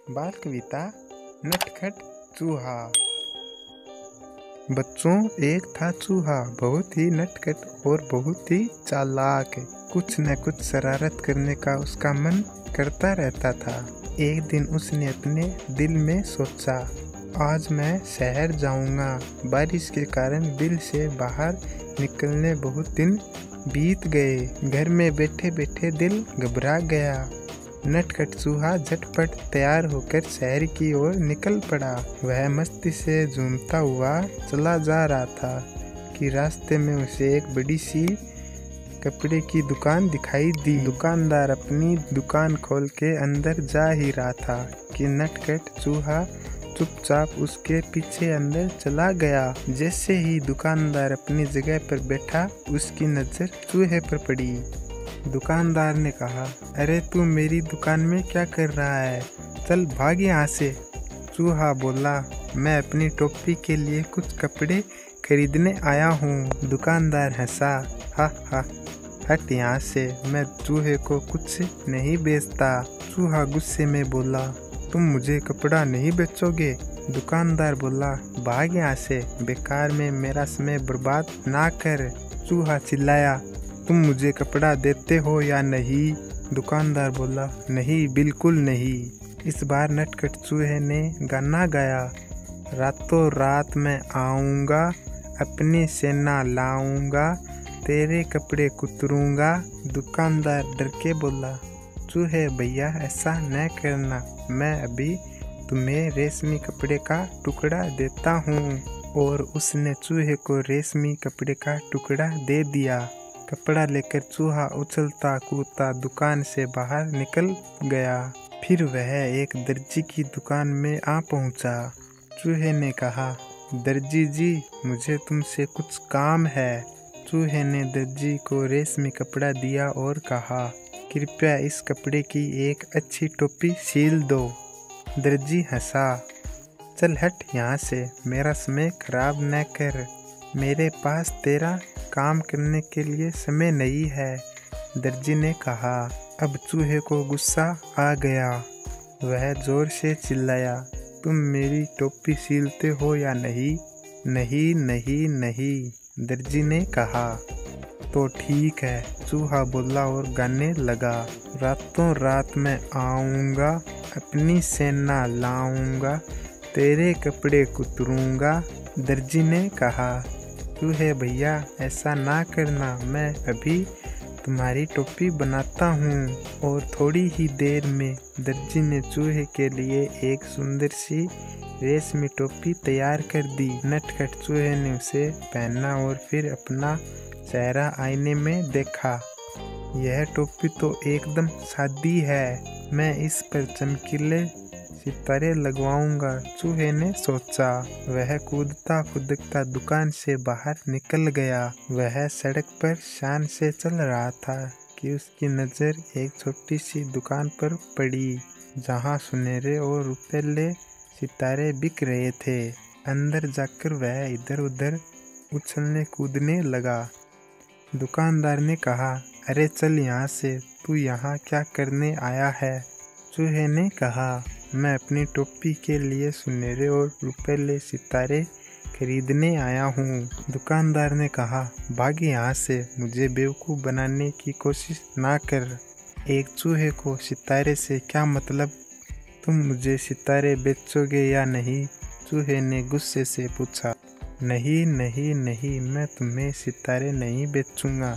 बाल कविता नटखट चूहा। बच्चों, एक था चूहा, बहुत ही नटखट और बहुत ही चालाक। कुछ न कुछ शरारत करने का उसका मन करता रहता था। एक दिन उसने अपने दिल में सोचा, आज मैं शहर जाऊंगा। बारिश के कारण दिल से बाहर निकलने बहुत दिन बीत गए। घर में बैठे बैठे दिल घबरा गया। नटखट चूहा झटपट तैयार होकर शहर की ओर निकल पड़ा। वह मस्ती से झूमता हुआ चला जा रहा था कि रास्ते में उसे एक बड़ी सी कपड़े की दुकान दिखाई दी। दुकानदार अपनी दुकान खोल के अंदर जा ही रहा था कि नटखट चूहा चुपचाप उसके पीछे अंदर चला गया। जैसे ही दुकानदार अपनी जगह पर बैठा, उसकी नजर चूहे पर पड़ी। दुकानदार ने कहा, अरे तू मेरी दुकान में क्या कर रहा है? चल भाग यहाँ से। चूहा बोला, मैं अपनी टोपी के लिए कुछ कपड़े खरीदने आया हूँ। दुकानदार हंसा, हा हा, हट यहाँ से, मैं चूहे को कुछ नहीं बेचता। चूहा गुस्से में बोला, तुम मुझे कपड़ा नहीं बेचोगे? दुकानदार बोला, भाग यहाँ से, बेकार में मेरा समय बर्बाद ना कर। चूहा चिल्लाया, तुम मुझे कपड़ा देते हो या नहीं? दुकानदार बोला, नहीं, बिल्कुल नहीं। इस बार नटखट चूहे ने गाना गाया, रातों रात मैं आऊँगा, अपनी सेना लाऊंगा, तेरे कपड़े कुतरूंगा। दुकानदार डर के बोला, चूहे भैया ऐसा न करना, मैं अभी तुम्हें रेशमी कपड़े का टुकड़ा देता हूँ। और उसने चूहे को रेशमी कपड़े का टुकड़ा दे दिया। कपड़ा लेकर चूहा उछलता कूदता दुकान से बाहर निकल गया। फिर वह एक दर्जी की दुकान में आ पहुंचा। चूहे ने कहा, दर्जी जी, मुझे तुमसे कुछ काम है। चूहे ने दर्जी को रेशमी कपड़ा दिया और कहा, कृपया इस कपड़े की एक अच्छी टोपी सील दो। दर्जी हंसा, चल हट यहाँ से, मेरा समय खराब न कर, मेरे पास तेरा काम करने के लिए समय नहीं है। दर्जी ने कहा। अब चूहे को गुस्सा आ गया। वह जोर से चिल्लाया, तुम मेरी टोपी सीलते हो या नहीं? नहीं नहीं नहीं, दर्जी ने कहा। तो ठीक है, चूहा बोला और गाने लगा, रातों रात मैं आऊँगा, अपनी सेना लाऊंगा, तेरे कपड़े कुतरूंगा। दर्जी ने कहा, चूहे भैया ऐसा ना करना, मैं अभी तुम्हारी टोपी बनाता हूँ। और थोड़ी ही देर में दर्जी ने चूहे के लिए एक सुंदर सी रेशमी टोपी तैयार कर दी। नटखट चूहे ने उसे पहना और फिर अपना चेहरा आईने में देखा। यह टोपी तो एकदम सादी है, मैं इस पर चमकीले सितारे लगवाऊंगा, चूहे ने सोचा। वह कूदता कूदता दुकान से बाहर निकल गया। वह सड़क पर शान से चल रहा था कि उसकी नज़र एक छोटी सी दुकान पर पड़ी, जहां सुनहरे और रुपैले सितारे बिक रहे थे। अंदर जाकर वह इधर उधर उछलने कूदने लगा। दुकानदार ने कहा, अरे चल यहाँ से, तू यहाँ क्या करने आया है? चूहे ने कहा, मैं अपनी टोपी के लिए सुनहरे और रुपैले सितारे खरीदने आया हूँ। दुकानदार ने कहा, भाग यहाँ से, मुझे बेवकूफ़ बनाने की कोशिश ना कर। एक चूहे को सितारे से क्या मतलब? तुम मुझे सितारे बेचोगे या नहीं? चूहे ने गुस्से से पूछा। नहीं नहीं नहीं, मैं तुम्हें सितारे नहीं बेचूंगा,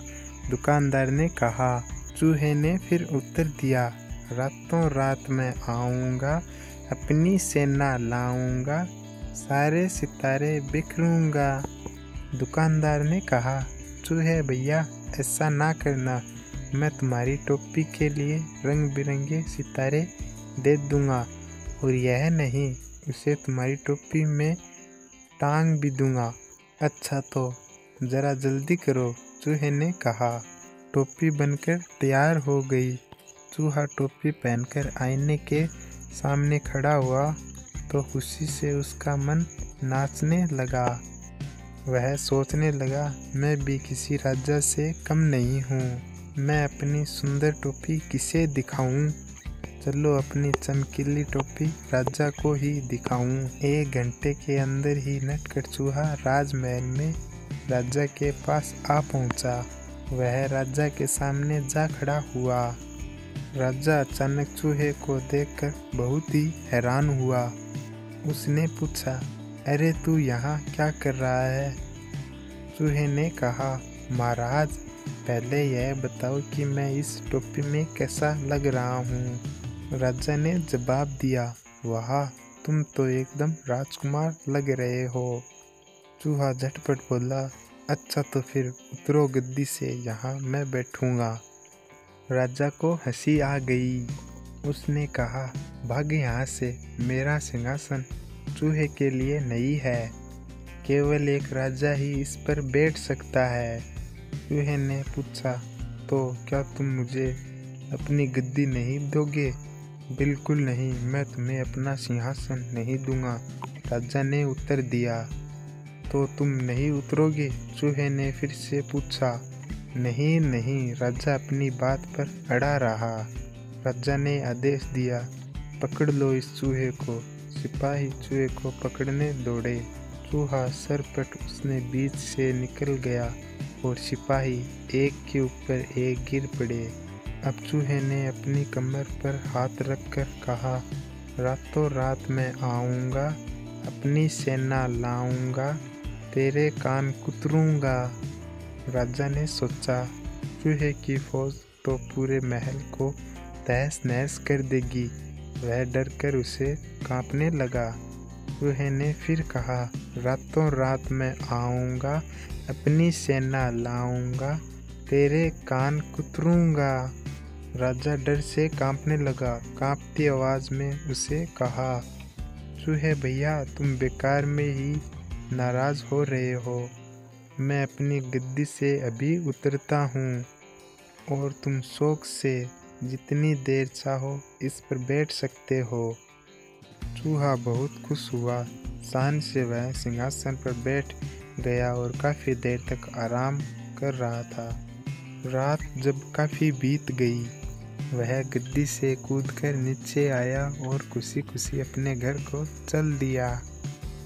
दुकानदार ने कहा। चूहे ने फिर उत्तर दिया, रातों रात मैं आऊँगा, अपनी सेना लाऊंगा, सारे सितारे बिखरूंगा। दुकानदार ने कहा, चूहे भैया ऐसा ना करना, मैं तुम्हारी टोपी के लिए रंग बिरंगे सितारे दे दूंगा, और यह नहीं, उसे तुम्हारी टोपी में टांग भी दूंगा। अच्छा तो ज़रा जल्दी करो, चूहे ने कहा। टोपी बनकर तैयार हो गई। चूहा टोपी पहनकर आईने के सामने खड़ा हुआ तो खुशी से उसका मन नाचने लगा। वह सोचने लगा, मैं भी किसी राजा से कम नहीं हूँ, मैं अपनी सुंदर टोपी किसे दिखाऊं? चलो अपनी चमकीली टोपी राजा को ही दिखाऊं। 1 घंटे के अंदर ही नटखट चूहा राजमहल में राजा के पास आ पहुंचा। वह राजा के सामने जा खड़ा हुआ। राजा अचानक चूहे को देखकर बहुत ही हैरान हुआ। उसने पूछा, अरे तू यहाँ क्या कर रहा है? चूहे ने कहा, महाराज पहले यह बताओ कि मैं इस टोपी में कैसा लग रहा हूँ। राजा ने जवाब दिया, वाह तुम तो एकदम राजकुमार लग रहे हो। चूहा झटपट बोला, अच्छा तो फिर उतरो गद्दी से, यहाँ मैं बैठूंगा। राजा को हंसी आ गई। उसने कहा, भाग यहाँ से, मेरा सिंहासन चूहे के लिए नहीं है, केवल एक राजा ही इस पर बैठ सकता है। चूहे ने पूछा, तो क्या तुम मुझे अपनी गद्दी नहीं दोगे? बिल्कुल नहीं, मैं तुम्हें अपना सिंहासन नहीं दूंगा, राजा ने उत्तर दिया। तो तुम नहीं उतरोगे? चूहे ने फिर से पूछा। नहीं नहीं, राजा अपनी बात पर अड़ा रहा। राजा ने आदेश दिया, पकड़ लो इस चूहे को। सिपाही चूहे को पकड़ने दौड़े। चूहा सरपट उसने बीच से निकल गया और सिपाही एक के ऊपर एक गिर पड़े। अब चूहे ने अपनी कमर पर हाथ रखकर कहा, रातों रात मैं आऊँगा, अपनी सेना लाऊंगा, तेरे कान कुतरूंगा। राजा ने सोचा, चूहे की फौज तो पूरे महल को तहस नहस कर देगी। वह डरकर उसे कांपने लगा। चूहे ने फिर कहा, रातों रात मैं आऊँगा, अपनी सेना लाऊंगा, तेरे कान कुतरूंगा। राजा डर से कांपने लगा। कांपती आवाज में उसे कहा, चूहे भैया तुम बेकार में ही नाराज हो रहे हो। मैं अपनी गद्दी से अभी उतरता हूँ और तुम शौक से जितनी देर चाहो इस पर बैठ सकते हो। चूहा बहुत खुश हुआ। शान से वह सिंहासन पर बैठ गया और काफ़ी देर तक आराम कर रहा था। रात जब काफ़ी बीत गई, वह गद्दी से कूदकर नीचे आया और खुशी खुशी अपने घर को चल दिया।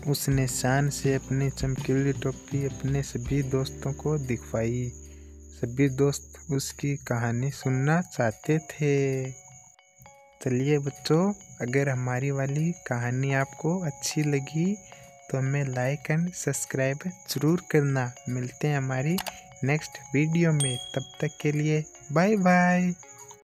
उसने शान से अपनी चमकीली टोपी अपने सभी दोस्तों को दिखवाई। सभी दोस्त उसकी कहानी सुनना चाहते थे। चलिए बच्चों, अगर हमारी वाली कहानी आपको अच्छी लगी तो हमें लाइक एंड सब्सक्राइब ज़रूर करना। मिलते हैं हमारी नेक्स्ट वीडियो में, तब तक के लिए बाय बाय।